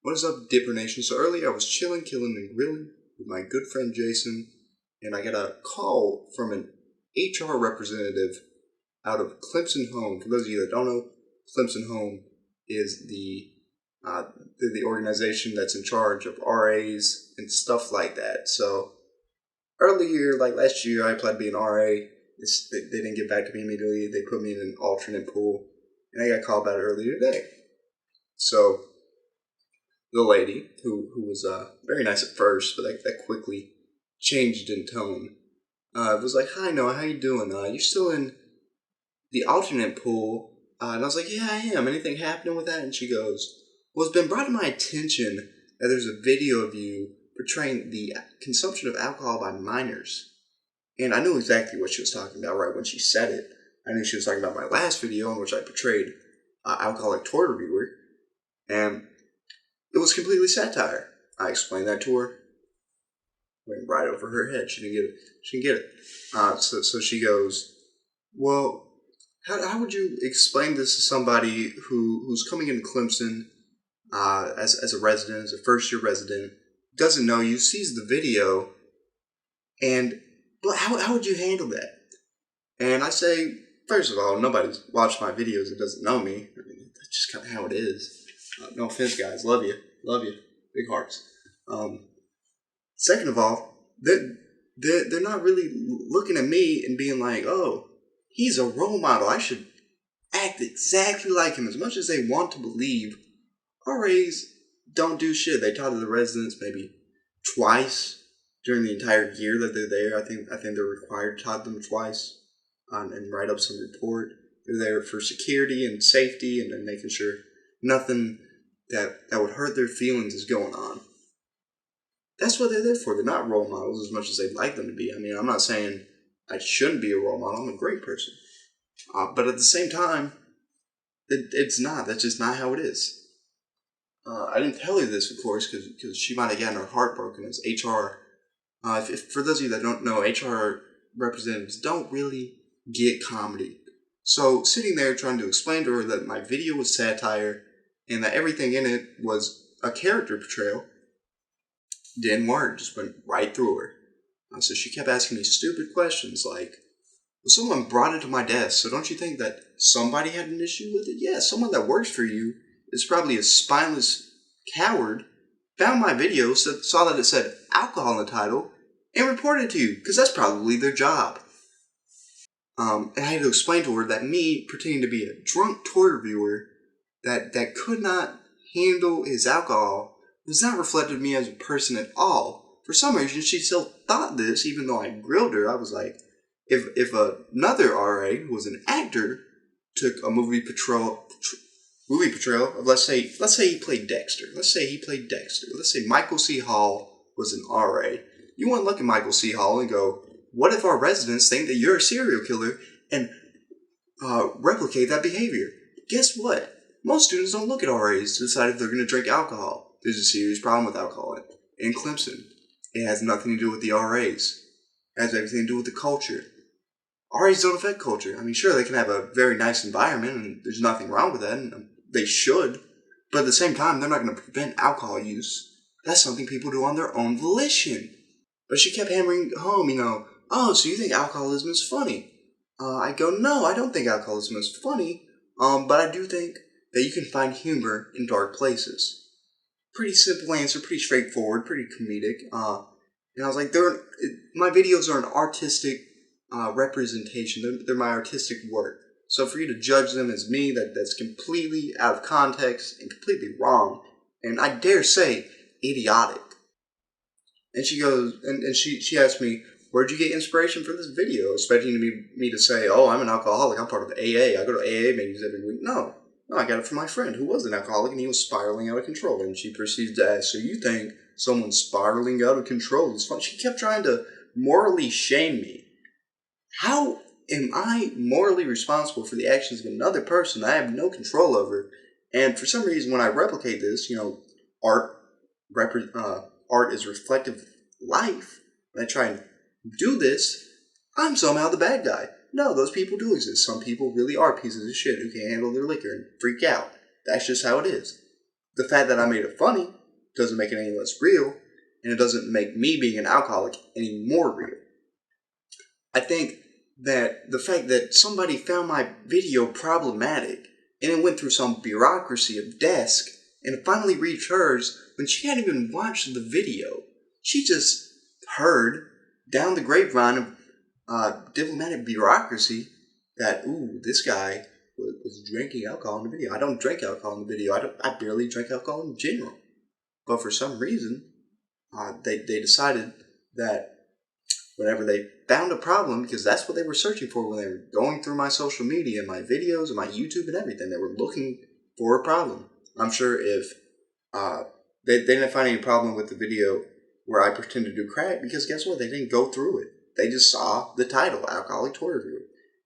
What is up, Dipper Nation? So earlier I was chilling, killing, and grilling with my good friend Jason, and I got a call from an HR representative out of Clemson Home. For those of you that don't know, Clemson Home is the organization that's in charge of RAs and stuff like that. So earlier, like last year, I applied to be an RA. They didn't get back to me immediately. They put me in an alternate pool, and I got called about it earlier today. So the lady, who was very nice at first, but that quickly changed in tone, was like, "Hi, Noah, how you doing? You still in the alternate pool?" And I was like, "Yeah, I am. Anything happening with that?" And she goes, "Well, it's been brought to my attention that there's a video of you portraying the consumption of alcohol by minors." And I knew exactly what she was talking about right when she said it. I knew she was talking about my last video in which I portrayed alcoholic toy reviewer. And it was completely satire. I explained that to her. Went right over her head. She didn't get it. So she goes, "Well, how would you explain this to somebody who's coming into Clemson as a resident, as a first-year resident, doesn't know you, sees the video, and how would you handle that?" And I say, first of all, nobody's watched my videos that doesn't know me. I mean, that's just kind of how it is. No offense, guys. Love you. Big hearts. Second of all, they're not really looking at me and being like, "Oh, he's a role model. I should act exactly like him." As much as they want to believe, RAs don't do shit. They talk to the residents maybe twice during the entire year that they're there. I think they're required to talk to them twice and write up some report. They're there for security and safety and making sure nothing that would hurt their feelings is going on. That's what they're there for. They're not role models as much as they'd like them to be. I mean, I'm not saying I shouldn't be a role model. I'm a great person. But at the same time, it's not. That's just not how it is. I didn't tell you this, of course, because she might have gotten her heart broken as HR. For those of you that don't know, HR representatives don't really get comedy. So sitting there trying to explain to her that my video was satire and that everything in it was a character portrayal didn't work. Just went right through her. So she kept asking me stupid questions like, "Well, someone brought it to my desk, so don't you think that somebody had an issue with it?" Yeah, someone that works for you is probably a spineless coward, found my video, saw that it said alcohol in the title, and reported it to you, because that's probably their job. And I had to explain to her that me pretending to be a drunk toy reviewer that could not handle his alcohol was not reflective of me as a person at all. For some reason, she still thought this, even though I grilled her. I was like, if another RA who was an actor took a movie portrayal of, let's say he played Dexter. Let's say Michael C. Hall was an RA. You wouldn't look at Michael C. Hall and go, "What if our residents think that you're a serial killer and replicate that behavior?" Guess what? Most students don't look at RAs to decide if they're going to drink alcohol. There's a serious problem with alcohol in Clemson. It has nothing to do with the RAs. It has everything to do with the culture. RAs don't affect culture. I mean, sure, they can have a very nice environment, and there's nothing wrong with that, and they should. But at the same time, they're not going to prevent alcohol use. That's something people do on their own volition. But she kept hammering home, "Oh, so you think alcoholism is funny?" I go, "No, I don't think alcoholism is funny, but I do think that you can find humor in dark places." Pretty simple answer, pretty straightforward, pretty comedic. And I was like, my videos are an artistic representation. They're my artistic work. So for you to judge them as me, that's completely out of context and completely wrong, and I dare say idiotic. And she goes, and she asked me, "Where'd you get inspiration for this video?" Expecting me to say, "Oh, I'm an alcoholic. I'm part of AA. I go to AA meetings every week." No, I got it from my friend who was an alcoholic and he was spiraling out of control. And she proceeds to ask, "So you think someone spiraling out of control is fun?" She kept trying to morally shame me. How am I morally responsible for the actions of another person I have no control over? And for some reason, when I replicate this, art is reflective of life. When I try and do this, I'm somehow the bad guy. No, those people do exist. Some people really are pieces of shit who can't handle their liquor and freak out. That's just how it is. The fact that I made it funny doesn't make it any less real, and it doesn't make me being an alcoholic any more real. I think that the fact that somebody found my video problematic and it went through some bureaucracy of desk and it finally reached hers when she hadn't even watched the video. She just heard down the grapevine of diplomatic bureaucracy that, ooh, this guy was drinking alcohol in the video. I don't drink alcohol in the video. I barely drink alcohol in general. But for some reason, they decided that whenever they found a problem, because that's what they were searching for when they were going through my social media, my videos, and my YouTube and everything, they were looking for a problem. I'm sure if they didn't find any problem with the video where I pretend to do crack, because guess what? They didn't go through it. They just saw the title, Alcoholic Toy Reviewer,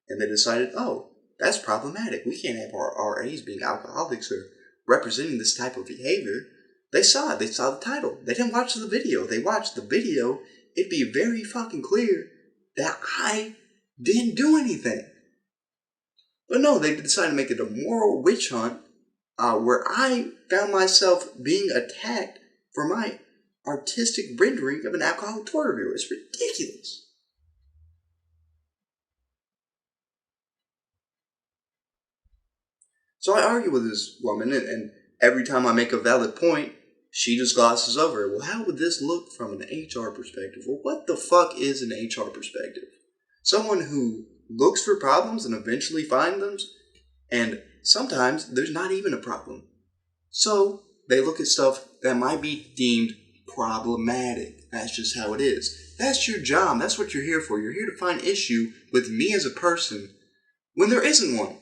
and they decided, oh, that's problematic. We can't have our RAs being alcoholics or representing this type of behavior. They saw it. They saw the title. They didn't watch the video. If they watched the video, it'd be very fucking clear that I didn't do anything. But no, they decided to make it a moral witch hunt where I found myself being attacked for my artistic rendering of an alcoholic toy reviewer. It's ridiculous. So I argue with this woman, and every time I make a valid point, she just glosses over it. Well, how would this look from an HR perspective? Well, what the fuck is an HR perspective? Someone who looks for problems and eventually finds them, and sometimes there's not even a problem. So they look at stuff that might be deemed problematic. That's just how it is. That's your job. That's what you're here for. You're here to find issue with me as a person when there isn't one.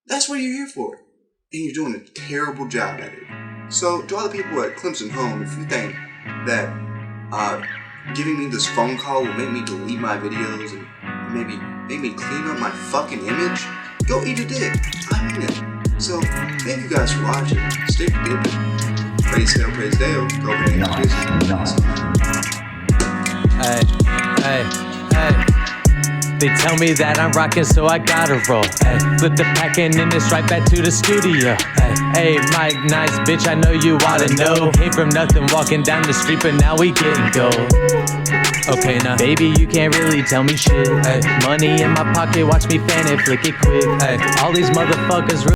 That's what you're here for. And you're doing a terrible job at it. So, to all the people at Clemson Home, if you think that giving me this phone call will make me delete my videos and maybe make me clean up my fucking image, go eat a dick. I mean it. So, thank you guys for watching. Stay dipping. Praise Dale, praise Dale. Go ahead and Nice. Hey. They tell me that I'm rockin', so I gotta roll. Ay, flip the packin' and it's right back to the studio. Hey, Mike, nice bitch, I know you wanna know. Came from nothing, walking down the street, but now we getting gold. Okay, now, baby, you can't really tell me shit. Ay, money in my pocket, watch me fan it, flick it quick. Ay, all these motherfuckers